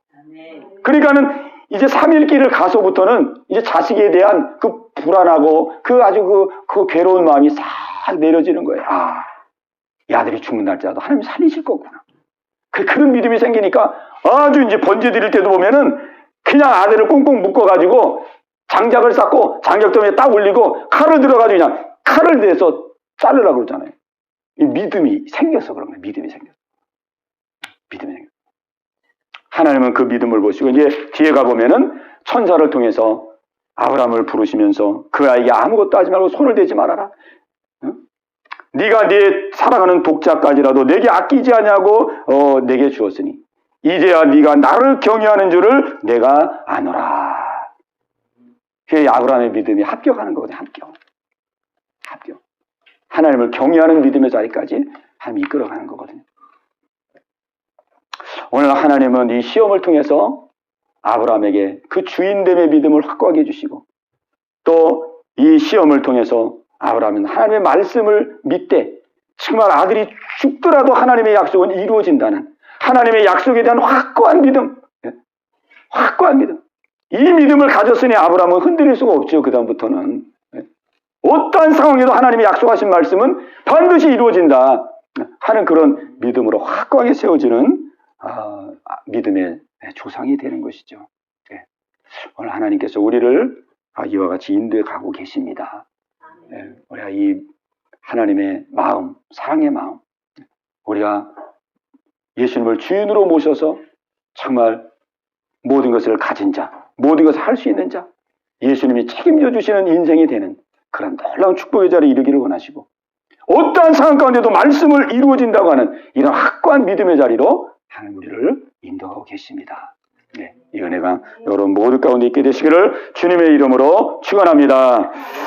그러니까는 이제 3일길을 가서부터는 이제 자식에 대한 그 불안하고 그 아주 그 괴로운 마음이 싹 내려지는 거예요. 아, 이 아들이 죽는다 할지라도 하나님이 살리실 거구나. 그런 믿음이 생기니까 아주 이제 번제 드릴 때도 보면은 그냥 아들을 꽁꽁 묶어가지고 장작을 쌓고 장작더미에 딱 올리고 칼을 들어가지고 그냥 칼을 대서 자르라고 그러잖아요. 이 믿음이 생겨서 그런 거예요. 믿음이 생겨서. 하나님은 그 믿음을 보시고 이제 뒤에 가보면은 천사를 통해서 아브라함을 부르시면서 그 아이에게 아무것도 하지 말고 손을 대지 말아라. 네가 네 사랑하는 독자까지라도 내게 아끼지 않냐고 내게 주었으니 이제야 네가 나를 경외하는 줄을 내가 아노라. 그게 아브라함의 믿음이 합격하는 거거든요. 합격. 하나님을 경외하는 믿음의 자리까지 하나님 이끌어가는 거거든요. 오늘 하나님은 이 시험을 통해서 아브라함에게 그 주인됨의 믿음을 확고하게 해주시고 또 이 시험을 통해서 아브라함은 하나님의 말씀을 믿되 정말 아들이 죽더라도 하나님의 약속은 이루어진다는 하나님의 약속에 대한 확고한 믿음. 이 믿음을 가졌으니 아브라함은 흔들릴 수가 없죠. 그 다음부터는. 어떠한 상황에도 하나님의 약속하신 말씀은 반드시 이루어진다 하는 그런 믿음으로 확고하게 세워지는 믿음의 조상이 되는 것이죠. 오늘 하나님께서 우리를 이와 같이 인도해 가고 계십니다. 우리가 이 하나님의 마음, 사랑의 마음, 우리가 예수님을 주인으로 모셔서 정말 모든 것을 가진 자, 모든 것을 할 수 있는 자, 예수님이 책임져 주시는 인생이 되는 그런 놀라운 축복의 자리에 이르기를 원하시고, 어떠한 상황 가운데도 말씀을 이루어진다고 하는 이런 확고한 믿음의 자리로 하나님 우리를 인도하고 계십니다. 네, 이 은혜가 여러분 모두 가운데 있게 되시기를 주님의 이름으로 축원합니다.